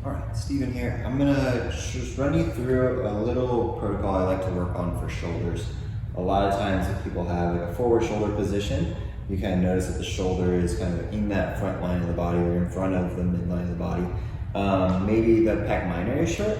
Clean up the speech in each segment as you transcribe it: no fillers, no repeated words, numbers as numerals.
All right, Steven here. I'm gonna just run you through a little protocol I like to work on for shoulders. A lot of times if people have like a forward shoulder position, you kind of notice that the shoulder is kind of in that front line of the body or in front of the midline of the body. Maybe the pec minor is short.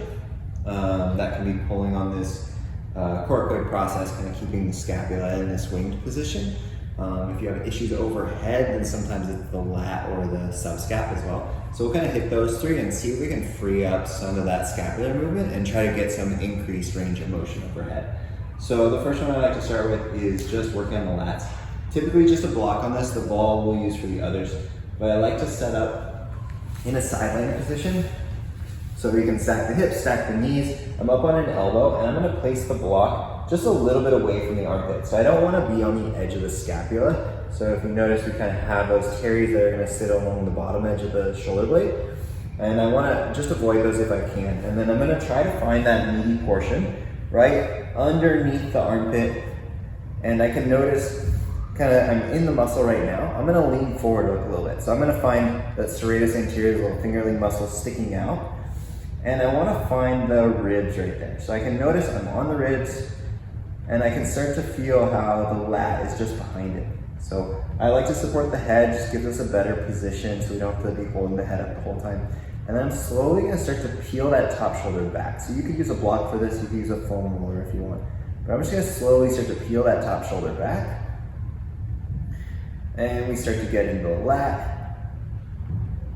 That can be pulling on this coracoid process, kind of keeping the scapula in this winged position. If you have issues overhead, then sometimes it's the lat or the subscap as well. So we'll kind of hit those three and see if we can free up some of that scapular movement and try to get some increased range of motion overhead. So the first one I like to start with is just working on the lats. Typically just a block on this, the ball we'll use for the others, but I like to set up in a sideline position so we can stack the hips, stack the knees. I'm up on an elbow and I'm gonna place the block just a little bit away from the armpit. So I don't wanna be on the edge of the scapula. So if you notice, we kind of have those carries that are gonna sit along the bottom edge of the shoulder blade. And I wanna just avoid those if I can. And then I'm gonna try to find that meaty portion right underneath the armpit. And I can notice I'm in the muscle right now. I'm gonna lean forward a little bit. So I'm gonna find that serratus anterior, the little fingerling muscle sticking out. And I wanna find the ribs right there. So I can notice I'm on the ribs and I can start to feel how the lat is just behind it. So I like to support the head, just gives us a better position so we don't have to be holding the head up the whole time. And then I'm slowly gonna start to peel that top shoulder back. So you could use a block for this, you could use a foam roller if you want. But I'm just gonna slowly start to peel that top shoulder back. And we start to get into the lat.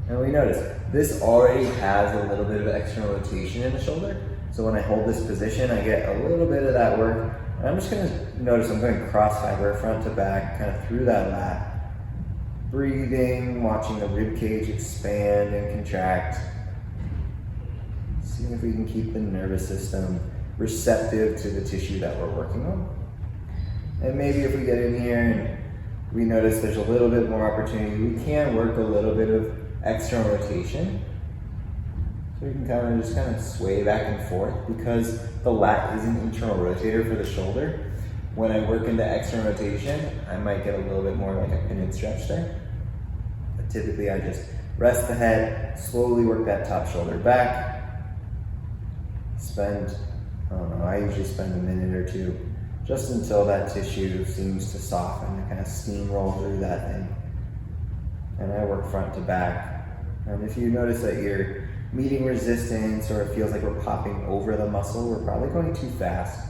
And we notice this already has a little bit of external rotation in the shoulder. So when I hold this position, I get a little bit of that work. And I'm just gonna notice I'm going cross fiber, front to back, kind of through that lat. Breathing, watching the rib cage expand and contract. Seeing if we can keep the nervous system receptive to the tissue that we're working on. And maybe if we get in here and we notice there's a little bit more opportunity, we can work a little bit of external rotation. So we can kind of sway back and forth because the lat is an internal rotator for the shoulder. When I work into external rotation, I might get a little bit more like a pin and stretch there. But typically I just rest the head, slowly work that top shoulder back. I usually spend a minute or two just until that tissue seems to soften and kind of steamroll through that thing. And I work front to back. And if you notice that you're meeting resistance or it feels like we're popping over the muscle, we're probably going too fast.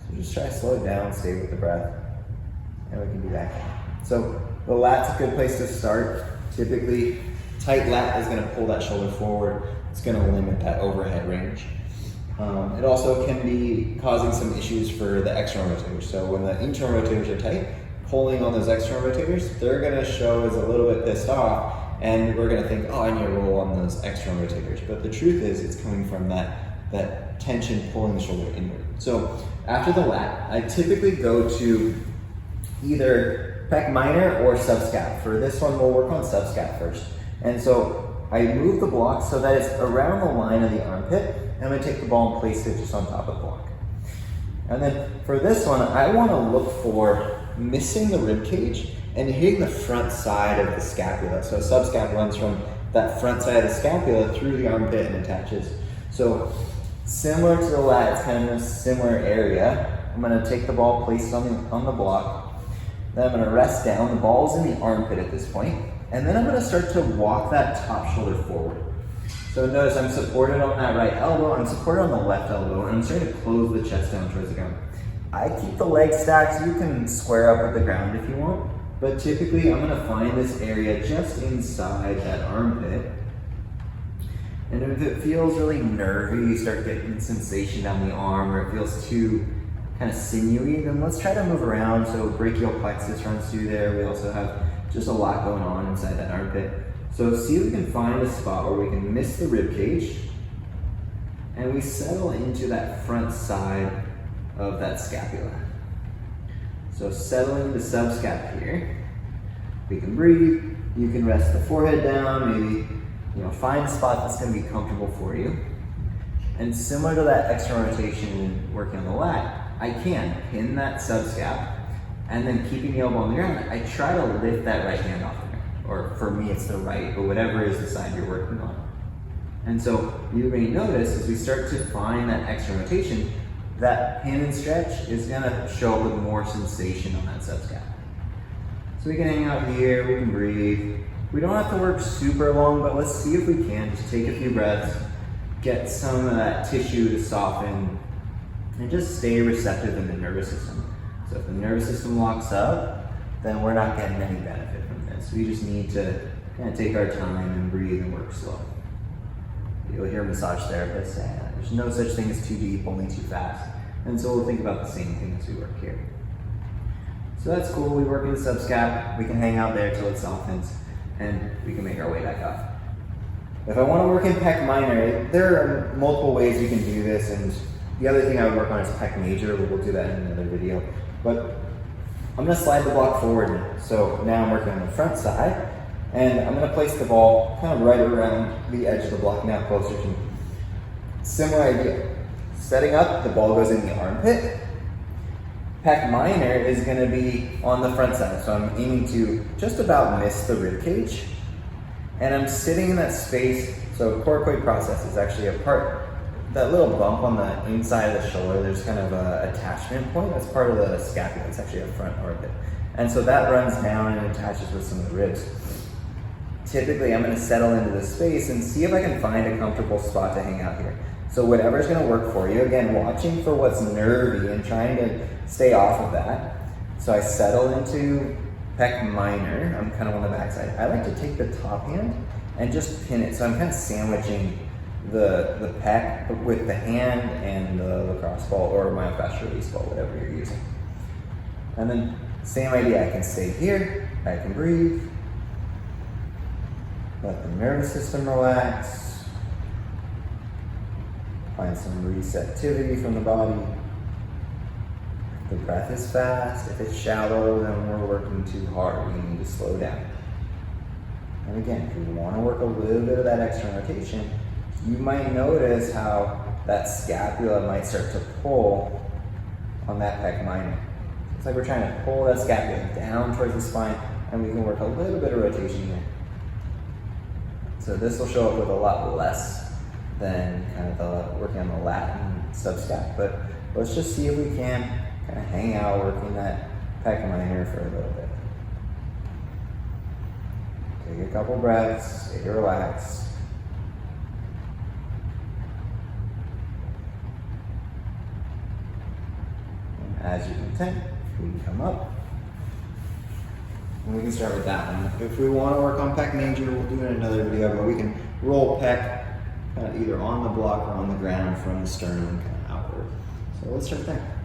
So just try to slow it down, stay with the breath, and we can do that. So the lat's a good place to start. Typically, tight lat is gonna pull that shoulder forward. It's gonna limit that overhead range. It also can be causing some issues for the external rotators. So when the internal rotators are tight, pulling on those external rotators, they're gonna show as a little bit pissed off, and we're gonna think, oh, I need to roll on those external rotators. But the truth is, it's coming from that tension pulling the shoulder inward. So after the lat, I typically go to either pec minor or subscap. For this one, we'll work on subscap first. And so I move the block so that it's around the line of the armpit, and I'm gonna take the ball and place it just on top of the block. And then for this one, I wanna look for missing the rib cage and hitting the front side of the scapula. So subscap runs from that front side of the scapula through the armpit and attaches. So similar to the lat, it's kind of in a similar area. I'm gonna take the ball, place it on the block. Then I'm gonna rest down. The ball's in the armpit at this point. And then I'm gonna start to walk that top shoulder forward. So notice I'm supported on that right elbow, I'm supported on the left elbow, and I'm starting to close the chest down towards the ground. I keep the legs stacked, so you can square up with the ground if you want, but typically I'm gonna find this area just inside that armpit. And if it feels really nervy, you start getting sensation down the arm, or it feels too kind of sinewy, then let's try to move around. So brachial plexus runs through there. We also have just a lot going on inside that armpit. So see if we can find a spot where we can miss the rib cage and we settle into that front side of that scapula. So settling the subscap here, we can breathe. You can rest the forehead down, maybe find a spot that's gonna be comfortable for you. And similar to that external rotation working on the lat, I can pin that subscap and then keeping the elbow on the ground, I try to lift that right hand off the ground. Or for me, it's the right, but whatever is the side you're working on. And so you may notice as we start to find that extra rotation, that pin and stretch is gonna show up with more sensation on that subscap. So we can hang out here, we can breathe. We don't have to work super long, but let's see if we can. Just take a few breaths, get some of that tissue to soften, and just stay receptive in the nervous system. So if the nervous system locks up, then we're not getting any benefit from this. We just need to kind of take our time and breathe and work slow. You'll hear massage therapists saying there's no such thing as too deep, only too fast. And so we'll think about the same thing as we work here. So that's cool, we work in the subscap, we can hang out there till it softens, and we can make our way back up. If I want to work in Pec Minor, there are multiple ways we can do this, and the other thing I would work on is Pec Major, but we'll do that in another video. But I'm going to slide the block forward now. So now I'm working on the front side, and I'm going to place the ball kind of right around the edge of the block, now closer to me. Similar idea. Setting up, the ball goes in the armpit. Pec Minor is going to be on the front side, so I'm aiming to just about miss the rib cage. And I'm sitting in that space, so coracoid process is actually a part, that little bump on the inside of the shoulder, there's kind of an attachment point, that's part of the scapula, it's actually a front orbit. And so that runs down and attaches with some of the ribs. Typically, I'm gonna settle into this space and see if I can find a comfortable spot to hang out here. So whatever's gonna work for you, again, watching for what's nervy and trying to stay off of that. So I settle into Pec Minor, I'm kind of on the back side. I like to take the top hand and just pin it. So I'm kind of sandwiching the pec with the hand and the lacrosse ball or myofascial release ball, whatever you're using. And then same idea, I can stay here, I can breathe, let the nervous system relax, find some receptivity from the body. If the breath is fast, if it's shallow, then we're working too hard, we need to slow down. And again, if we want to work a little bit of that extra rotation, you might notice how that scapula might start to pull on that Pec Minor. It's like we're trying to pull that scapula down towards the spine, and we can work a little bit of rotation here. So this will show up with a lot less than kind of the working on the lat and subscap, but let's just see if we can kind of hang out working that Pec Minor for a little bit. Take a couple breaths, stay relaxed. As you're content, we can come up. And we can start with that one. If we want to work on Pec Major, we'll do it in another video, but we can roll Pec either on the block or on the ground from the sternum kind of outward. So let's start there.